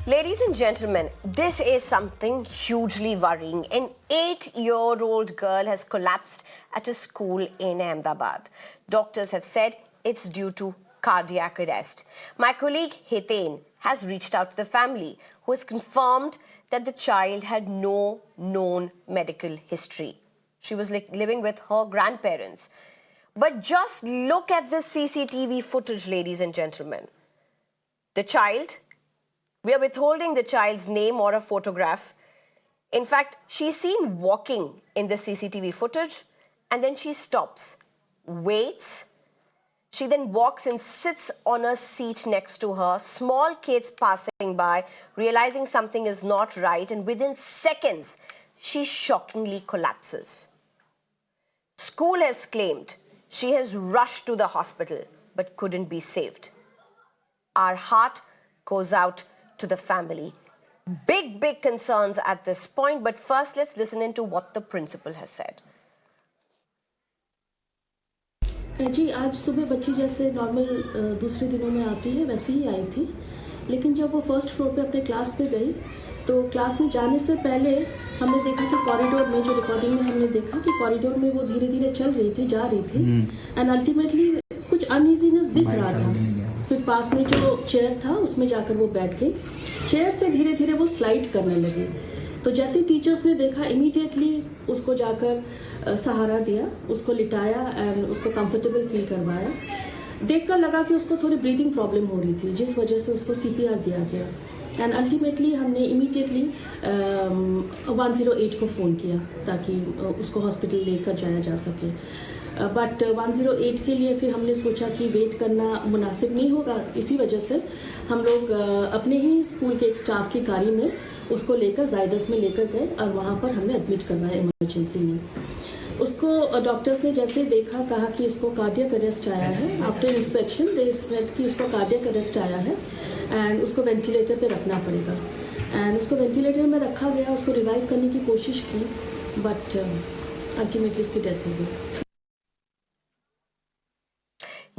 Ladies and gentlemen, this is something hugely worrying. An 8-year-old girl has collapsed at a school in Ahmedabad. Doctors have said it's due to cardiac arrest. My colleague Hiten has reached out to the family, who has confirmed that the child had no known medical history. She was living with her grandparents. But just look at this CCTV footage, ladies and gentlemen. The child, we are withholding the child's name or a photograph. In fact, she's seen walking in the CCTV footage, and then she stops, waits. She then walks and sits on a seat next to her. Small kids passing by, realizing something is not right, and within seconds, she shockingly collapses. School has claimed she has rushed to the hospital but couldn't be saved. Our heart goes out to the family. Big concerns at this point, but first let's listen into what the principal has said. जी आज सुबह बच्ची जैसे normal दूसरे दिनों में आती है वैसे ही आई थी, लेकिन जब वो फर्स्ट फ्लोर पे अपने क्लास पे गई तो क्लास में जाने से पहले हमने देखा कि कॉरिडोर में, जो रिकॉर्डिंग में हमने देखा कि कॉरिडोर में वो धीरे धीरे चल रही थी, जा रही थी, एंड अल्टीमेटली कुछ अनइजीनेस दिख रहा था। फिर पास में जो चेयर था उसमें जाकर वो बैठ गई। चेयर से धीरे धीरे वो स्लाइड करने लगी, तो जैसे टीचर्स ने देखा इमीडिएटली उसको जाकर सहारा दिया, उसको लिटाया एंड उसको कंफर्टेबल फील करवाया। देखकर लगा कि उसको थोड़ी ब्रीदिंग प्रॉब्लम हो रही थी, जिस वजह से उसको सीपीआर दिया गया एंड अल्टीमेटली हमने इमीडिएटली 108 को फोन किया ताकि उसको हॉस्पिटल लेकर जाया जा सके। बट 108 के लिए फिर हमने सोचा कि वेट करना मुनासिब नहीं होगा, इसी वजह से हम लोग अपने ही स्कूल के एक स्टाफ की गाड़ी में उसको लेकर जायडस में लेकर गए और वहां पर हमने एडमिट करवाया इमरजेंसी में। उसको डॉक्टर्स ने जैसे देखा, कहा कि इसको कार्डियक अरेस्ट आया है। आफ्टर इंस्पेक्शन दे सेड कि उसको कार्डियक अरेस्ट आया है एंड उसको वेंटिलेटर पे रखना पड़ेगा एंड उसको वेंटिलेटर में रखा गया। उसको रिवाइव करने की कोशिश की बट अल्टीमेटली उसकी डेथ हो गई।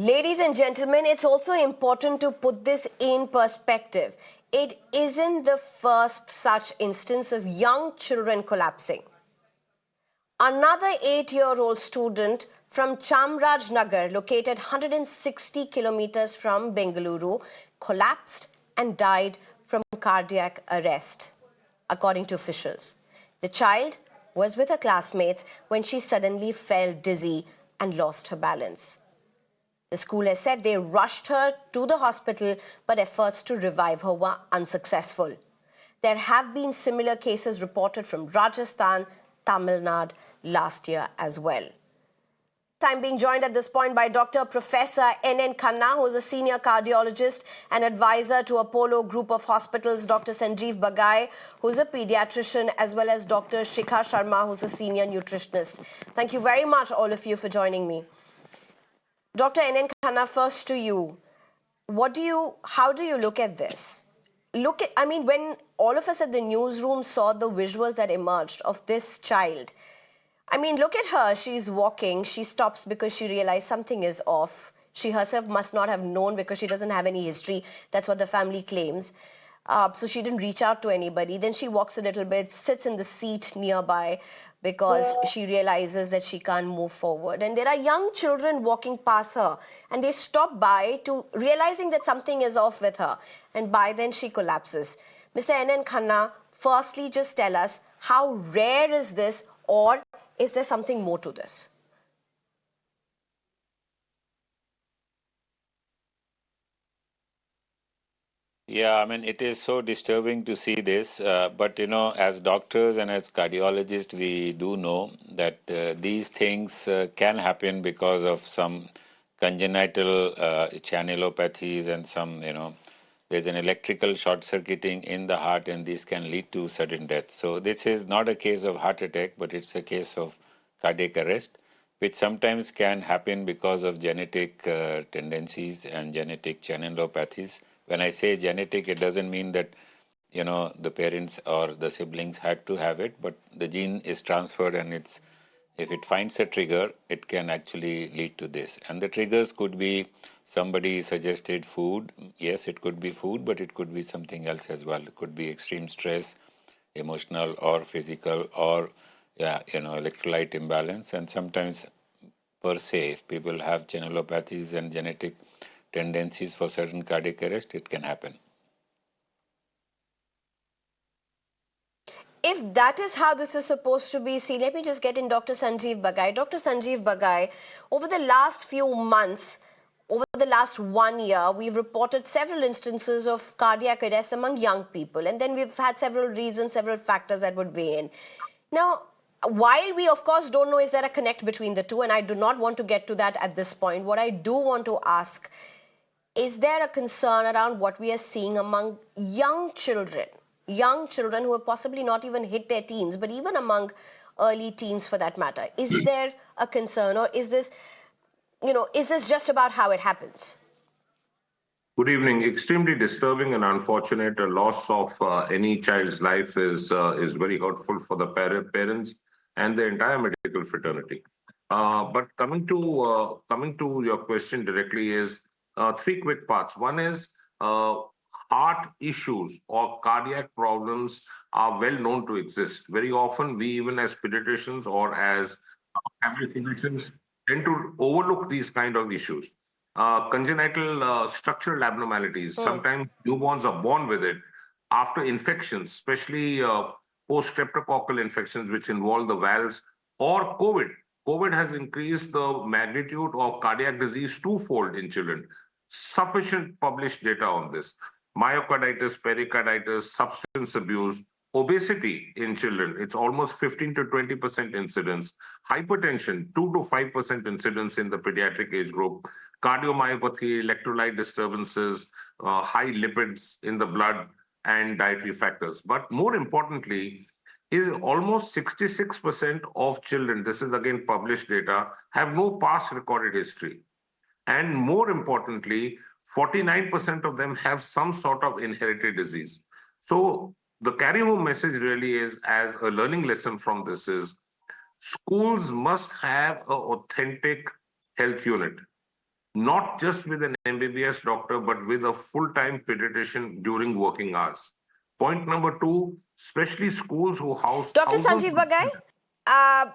Ladies and gentlemen, it's also important to put this in perspective. It isn't the first such instance of young children collapsing. Another 8-year-old student from Chamrajnagar, located 160 kilometers from Bengaluru, collapsed and died from cardiac arrest, according to officials. The child was with her classmates when she suddenly fell dizzy and lost her balance. The school has said they rushed her to the hospital, but efforts to revive her were unsuccessful. There have been similar cases reported from Rajasthan, Tamil Nadu last year as well. I'm being joined at this point by Dr. Professor N.N. Khanna, who is a senior cardiologist and advisor to Apollo Group of Hospitals, Dr. Sanjeev Bagai, who is a pediatrician, as well as Dr. Shikha Sharma, who is a senior nutritionist. Thank you very much, all of you, for joining me. Dr. N.N. Khanna, first to you. How do you look at this? When all of us at the newsroom saw the visuals that emerged of this child, look at her. She's walking. She stops because she realized something is off. She herself must not have known because she doesn't have any history. That's what the family claims. So she didn't reach out to anybody. Then she walks a little bit, sits in the seat nearby because she realizes that she can't move forward. And there are young children walking past her, and they stop by to realizing that something is off with her. And by then she collapses. Mr. N.N. Khanna, firstly, just tell us, how rare is this, or is there something more to this? Yeah, it is so disturbing to see this, but as doctors and as cardiologists, we do know that these things can happen because of some congenital channelopathies and some, there's an electrical short circuiting in the heart, and these can lead to sudden death. So this is not a case of heart attack, but it's a case of cardiac arrest, which sometimes can happen because of genetic tendencies and genetic channelopathies. When I say genetic, it doesn't mean that, the parents or the siblings had to have it, but the gene is transferred and it's if it finds a trigger, it can actually lead to this. And the triggers could be somebody suggested food. Yes, it could be food, but it could be something else as well. It could be extreme stress, emotional or physical, or electrolyte imbalance. And sometimes per se, if people have channelopathies and genetic tendencies for certain cardiac arrest, it can happen. If that is how this is supposed to be, see, let me just get in Dr. Sanjeev Bagai. Dr. Sanjeev Bagai, over the last few months, over the last 1 year, we've reported several instances of cardiac arrest among young people. And then we've had several reasons, several factors that would weigh in. Now, while we, of course, don't know is there a connect between the two, and I do not want to get to that at this point, what I do want to ask, is there a concern around what we are seeing among young children who have possibly not even hit their teens, but even among early teens for that matter? Is there a concern, or is this just about how it happens? Good evening. Extremely disturbing and unfortunate. A loss of any child's life is very hurtful for the parents and the entire medical fraternity. But coming to your question directly is three quick parts. One is heart issues or cardiac problems are well known to exist. Very often, we even as pediatricians or as family physicians tend to overlook these kind of issues. Congenital structural abnormalities. Sometimes newborns are born with it after infections, especially post-streptococcal infections, which involve the valves, or COVID. COVID has increased the magnitude of cardiac disease twofold in children. Sufficient published data on this. Myocarditis, pericarditis, substance abuse, obesity in children, it's almost 15 to 20% incidence. Hypertension, 2 to 5% incidence in the pediatric age group. Cardiomyopathy, electrolyte disturbances, high lipids in the blood, and dietary factors. But more importantly, is almost 66% of children, this is again published data, have no past recorded history. And more importantly, 49% of them have some sort of inherited disease. So the carry home message really is, as a learning lesson from this is, schools must have an authentic health unit, not just with an MBBS doctor, but with a full-time pediatrician during working hours. Point number two, especially schools who house Dr. thousands Sanjeev Bagai,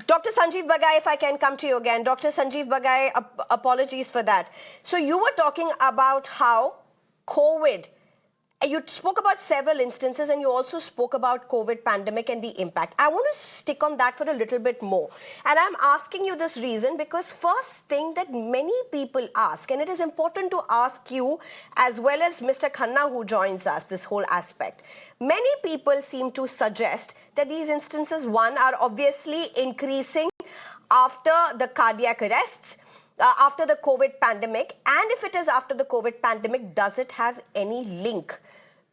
Dr. Sanjeev Bagai, if I can come to you again. Dr. Sanjeev Bagai, apologies for that. So you were talking about how COVID, you spoke about several instances, and you also spoke about COVID pandemic and the impact. I want to stick on that for a little bit more. And I'm asking you this reason because first thing that many people ask, and it is important to ask you as well as Mr. Khanna who joins us, this whole aspect. Many people seem to suggest that these instances, one, are obviously increasing after the cardiac arrests, after the COVID pandemic, and if it is after the COVID pandemic, does it have any link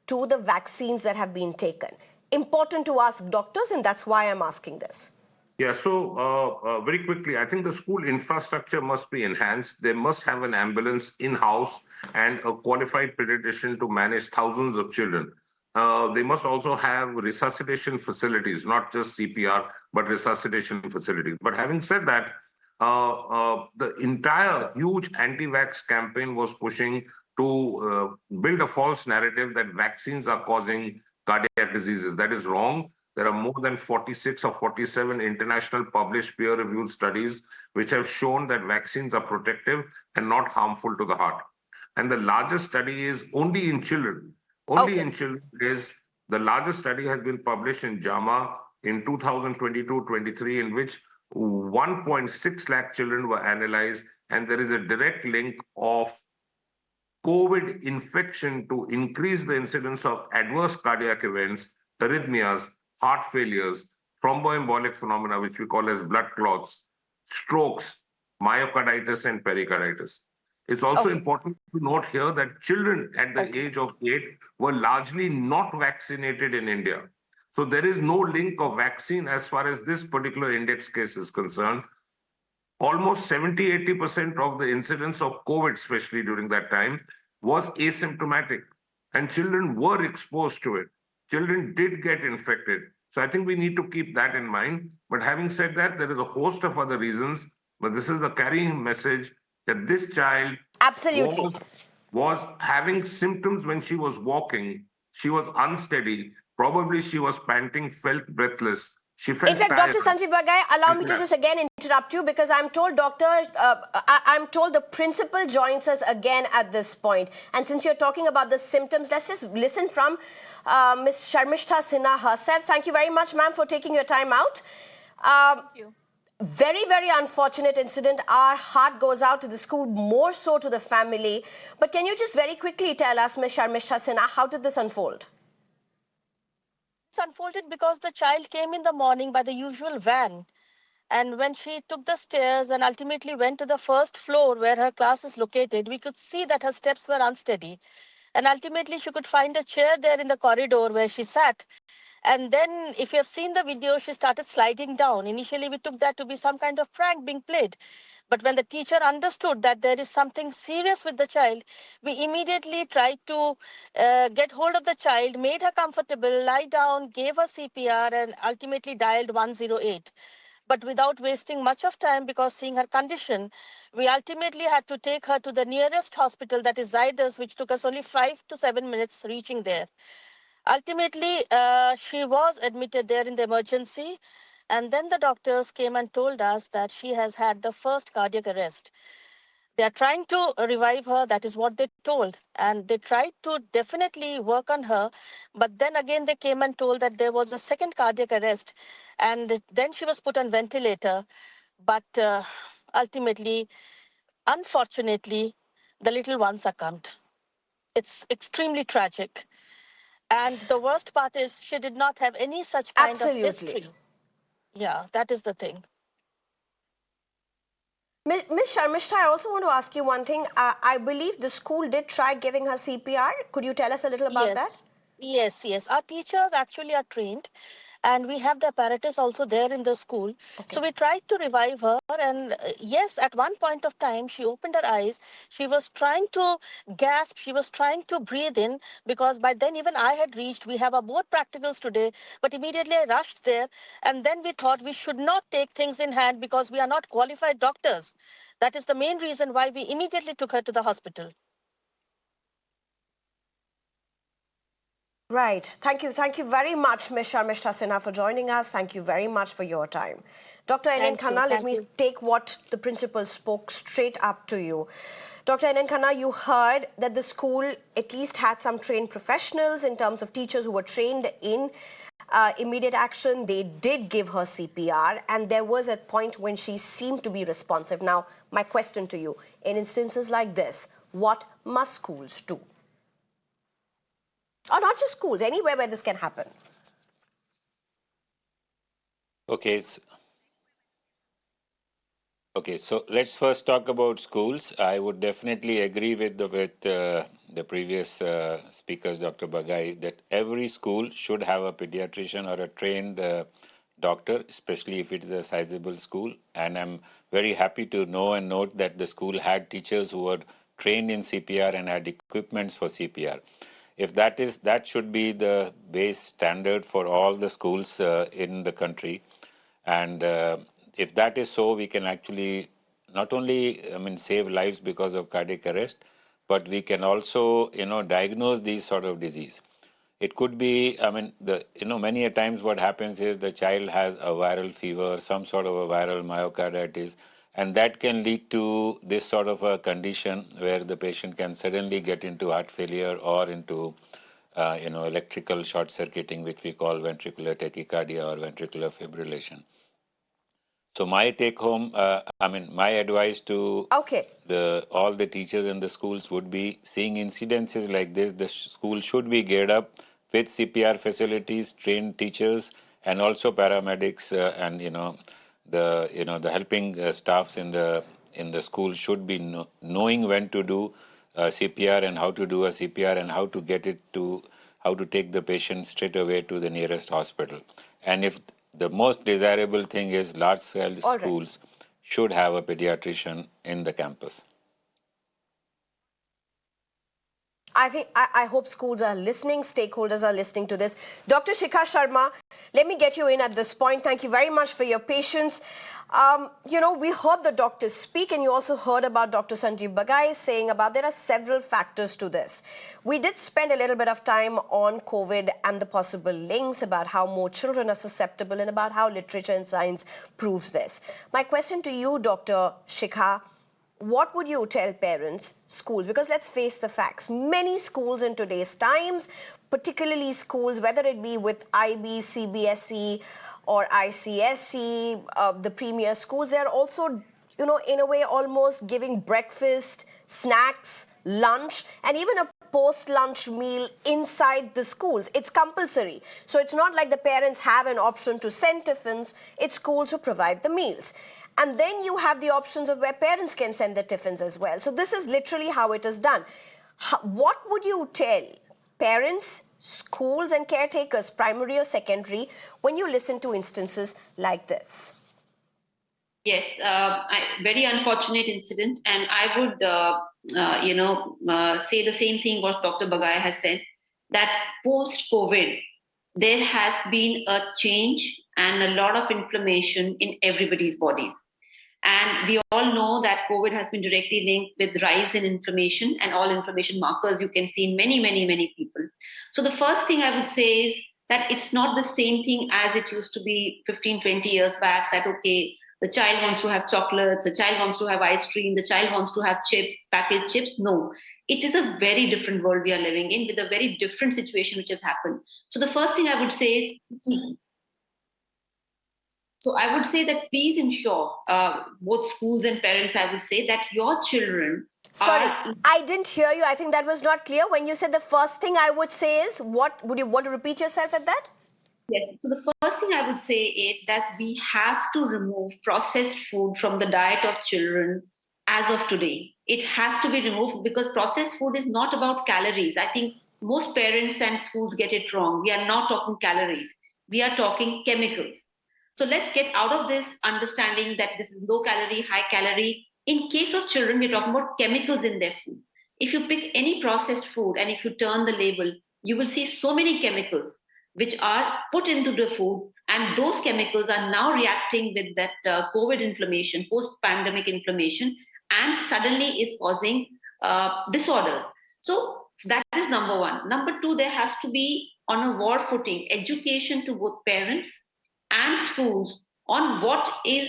to the vaccines that have been taken? Important to ask doctors, and that's why I'm asking this. Yeah, so very quickly, I think the school infrastructure must be enhanced. They must have an ambulance in-house and a qualified pediatrician to manage thousands of children. They must also have resuscitation facilities, not just CPR, but resuscitation facilities. But having said that, the entire huge anti-vax campaign was pushing to build a false narrative that vaccines are causing cardiac diseases. That is wrong. There are more than 46 or 47 international published peer-reviewed studies which have shown that vaccines are protective and not harmful to the heart. And the largest study is only in children. Only in children is the largest study has been published in JAMA in 2022-23, in which 1.6 lakh children were analyzed, and there is a direct link of COVID infection to increase the incidence of adverse cardiac events, arrhythmias, heart failures, thromboembolic phenomena, which we call as blood clots, strokes, myocarditis, and pericarditis. It's also important to note here that children at the age of 8 were largely not vaccinated in India. So there is no link of vaccine as far as this particular index case is concerned. Almost 70-80% of the incidence of COVID, especially during that time, was asymptomatic, and children were exposed to it. Children did get infected. So I think we need to keep that in mind. But having said that, there is a host of other reasons. But this is the carrying message that this child Absolutely. was having symptoms when she was walking. She was unsteady. Probably she was panting, felt breathless. She In felt fact, tired. Dr. Sanjeev Bagai, allow me to just again interrupt you because I'm told, I'm told the principal joins us again at this point. And since you're talking about the symptoms, let's just listen from Ms. Sharmishta Sinha herself. Thank you very much, ma'am, for taking your time out. Thank you. Very, very unfortunate incident. Our heart goes out to the school, more so to the family. But can you just very quickly tell us, Ms. Sharmishta Sinha, how did this unfold? It's unfolded because the child came in the morning by the usual van. And when she took the stairs and ultimately went to the first floor where her class is located, we could see that her steps were unsteady. And ultimately, she could find a chair there in the corridor where she sat. And then, if you have seen the video, she started sliding down. Initially, we took that to be some kind of prank being played. But when the teacher understood that there is something serious with the child, we immediately tried to get hold of the child, made her comfortable, lie down, gave her CPR, and ultimately dialed 108. But without wasting much of time, because seeing her condition, we ultimately had to take her to the nearest hospital, that is Zydus, which took us only 5 to 7 minutes reaching there. Ultimately, she was admitted there in the emergency. And then the doctors came and told us that she has had the first cardiac arrest. They are trying to revive her. That is what they told. And they tried to definitely work on her. But then again, they came and told that there was a second cardiac arrest. And then she was put on ventilator. But ultimately, unfortunately, the little one succumbed. It's extremely tragic. And the worst part is she did not have any such kind of Absolutely. history. Yeah, that is the thing. Ms. Sharmishta, I also want to ask you one thing. I believe the school did try giving her CPR. Could you tell us a little about that? Yes. Our teachers actually are trained, and we have the apparatus also there in the school. Okay. So we tried to revive her, and yes, at one point of time, she opened her eyes. She was trying to gasp. She was trying to breathe in because by then even I had reached. We have our board practicals today, but immediately I rushed there, and then we thought we should not take things in hand because we are not qualified doctors. That is the main reason why we immediately took her to the hospital. Right. Thank you. Thank you very much, Ms. Sharmishta Sinha, for joining us. Thank you very much for your time. Dr. NN Thank you. Khanna, let Thank me you. take what the principal spoke straight up to you. Dr. NN Khanna, you heard that the school at least had some trained professionals in terms of teachers who were trained in immediate action. They did give her CPR, and there was a point when she seemed to be responsive. Now, my question to you, in instances like this, what must schools do? Or not just schools, anywhere where this can happen. Okay, so let's first talk about schools. I would definitely agree with the previous speakers, Dr. Bagai, that every school should have a pediatrician or a trained doctor, especially if it is a sizable school. And I'm very happy to know and note that the school had teachers who were trained in CPR and had equipments for CPR. If that should be the base standard for all the schools in the country. And if that is so, we can actually not only, save lives because of cardiac arrest, but we can also, diagnose these sort of disease. It could be, many a times what happens is the child has a viral fever, some sort of a viral myocarditis, and that can lead to this sort of a condition where the patient can suddenly get into heart failure or into, electrical short circuiting, which we call ventricular tachycardia or ventricular fibrillation. So my take home, my advice to all the teachers in the schools would be, seeing incidences like this, the school should be geared up with CPR facilities, trained teachers, and also paramedics, and the helping staffs in the school should be knowing when to do CPR and how to do a CPR and how to take the patient straight away to the nearest hospital. And if the most desirable thing is large-scale schools should have a pediatrician in the campus. I hope schools are listening, stakeholders are listening to this. Dr. Shikha Sharma, let me get you in at this point. Thank you very much for your patience. We heard the doctors speak, and you also heard about Dr. Sanjeev Bagai saying about there are several factors to this. We did spend a little bit of time on COVID and the possible links about how more children are susceptible and about how literature and science proves this. My question to you, Dr. Shikha, what would you tell parents, schools? Because let's face the facts. Many schools in today's times, particularly schools, whether it be with IB, CBSE or ICSE, the premier schools, they're also, in a way almost giving breakfast, snacks, lunch, and even a post-lunch meal inside the schools. It's compulsory. So it's not like the parents have an option to send tiffins. It's schools who provide the meals. And then you have the options of where parents can send the tiffins as well. So this is literally how it is done. What would you tell parents, schools and caretakers, primary or secondary, when you listen to instances like this? Yes, very unfortunate incident, and I would, say the same thing what Dr. Bagai has said, that post-COVID, there has been a change and a lot of inflammation in everybody's bodies. And we all know that COVID has been directly linked with rise in inflammation and all inflammation markers you can see in many, many, many people. So the first thing I would say is that it's not the same thing as it used to be 15, 20 years back, that, okay, the child wants to have chocolates, the child wants to have ice cream, the child wants to have chips, packaged chips. No, it is a very different world we are living in with a very different situation which has happened. So the first thing I would say is, that please ensure, both schools and parents, I would say, that your children Sorry, I didn't hear you. I think that was not clear. When you said the first thing I would say is, what would you want to repeat yourself at that? Yes. So the first thing I would say is that we have to remove processed food from the diet of children as of today. It has to be removed because processed food is not about calories. I think most parents and schools get it wrong. We are not talking calories. We are talking chemicals. So let's get out of this understanding that this is low calorie, high calorie. In case of children, we're talking about chemicals in their food. If you pick any processed food and if you turn the label, you will see so many chemicals which are put into the food, and those chemicals are now reacting with that COVID inflammation, post-pandemic inflammation, and suddenly is causing disorders. So that is number one. Number two, there has to be on a war footing education to both parents and schools on what is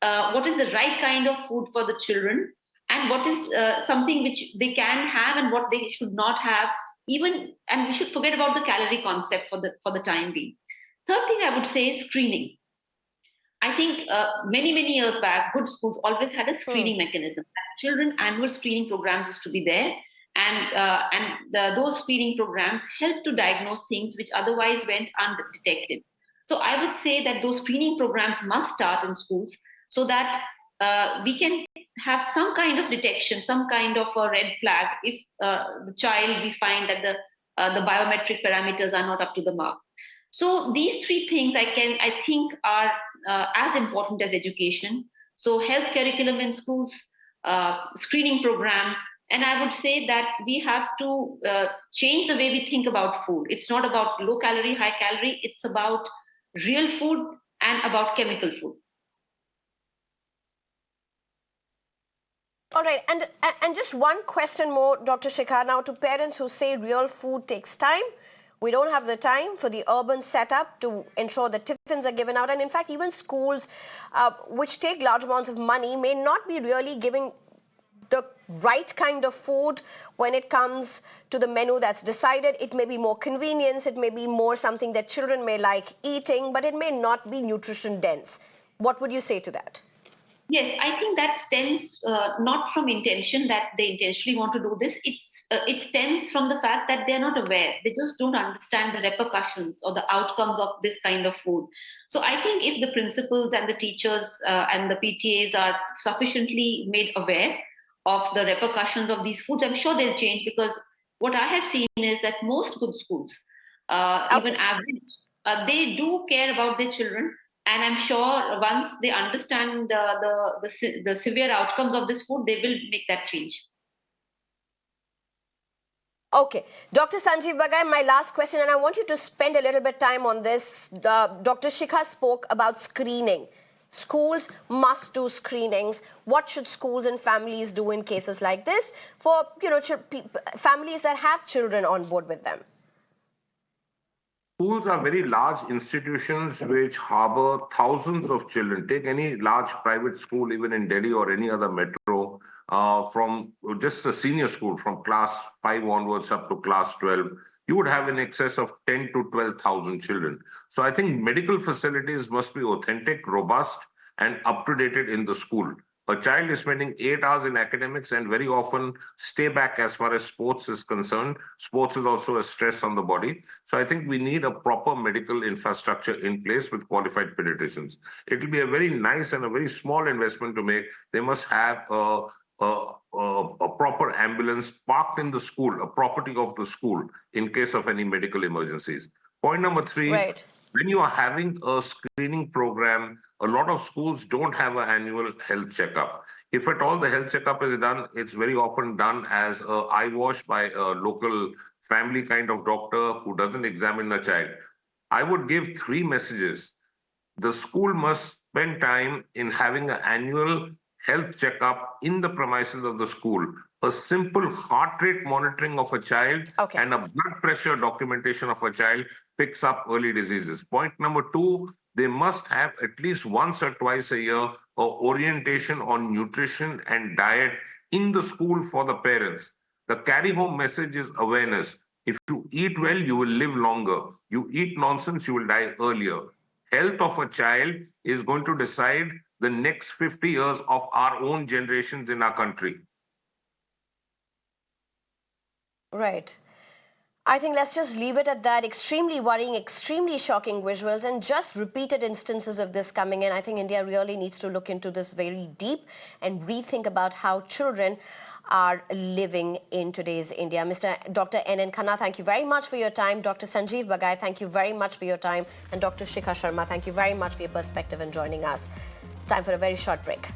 the right kind of food for the children, and what is something which they can have and what they should not have, even, and we should forget about the calorie concept for the time being. Third thing I would say is screening. I think many years back, good schools always had a screening mechanism. Children annual screening programs used to be there, and those screening programs help to diagnose things which otherwise went undetected. So I would say that those screening programs must start in schools so that we can have some kind of detection, some kind of a red flag if the child, we find that the biometric parameters are not up to the mark. So these three things I think are as important as education. So health curriculum in schools, screening programs, and I would say that we have to change the way we think about food. It's not about low calorie, high calorie. It's about real food and about chemical food. All right, and just one question more, Dr. Shikha, now to parents who say real food takes time. We don't have the time for the urban setup to ensure that tiffins are given out. And in fact, even schools which take large amounts of money may not be really giving the right kind of food when it comes to the menu that's decided. It may be more convenience, it may be more something that children may like eating, but it may not be nutrition dense. What would you say to that? Yes, I think that stems not from intention that they intentionally want to do this. It stems from the fact that they're not aware. They just don't understand the repercussions or the outcomes of this kind of food. So I think if the principals and the teachers and the PTAs are sufficiently made aware of the repercussions of these foods, I'm sure they'll change, because what I have seen is that most good schools, even average, they do care about their children. And I'm sure once they understand the severe outcomes of this food, they will make that change. Okay. Dr. Sanjeev Bagai, my last question, and I want you to spend a little bit time on this. Dr. Shikha spoke about screening. Schools must do screenings. What should schools and families do in cases like this for, families that have children on board with them? Schools are very large institutions which harbor thousands of children. Take any large private school, even in Delhi or any other metro, from just a senior school, from class 5 onwards up to class 12, you would have in excess of 10 to 12,000 children. So I think medical facilities must be authentic, robust, and up to date in the school. A child is spending 8 hours in academics and very often stay back as far as sports is concerned. Sports is also a stress on the body. So I think we need a proper medical infrastructure in place with qualified pediatricians. It will be a very nice and a very small investment to make. They must have a proper ambulance parked in the school, a property of the school in case of any medical emergencies. Point number 3, Right. when you are having a screening program, a lot of schools don't have an annual health checkup. If at all the health checkup is done, it's very often done as an eye wash by a local family kind of doctor who doesn't examine a child. I would give 3 messages. The school must spend time in having an annual health checkup in the premises of the school. A simple heart rate monitoring of a child Okay. and a blood pressure documentation of a child picks up early diseases. Point number 2, they must have at least once or twice a year a orientation on nutrition and diet in the school for the parents. The carry home message is awareness. If you eat well, you will live longer. You eat nonsense, you will die earlier. Health of a child is going to decide the next 50 years of our own generations in our country. Right. I think let's just leave it at that. Extremely worrying, extremely shocking visuals, and just repeated instances of this coming in. I think India really needs to look into this very deep and rethink about how children are living in today's India. Mr. Dr. N.N. Khanna, thank you very much for your time. Dr. Sanjeev Bagai, thank you very much for your time. And Dr. Shikha Sharma, thank you very much for your perspective and joining us. Time for a very short break.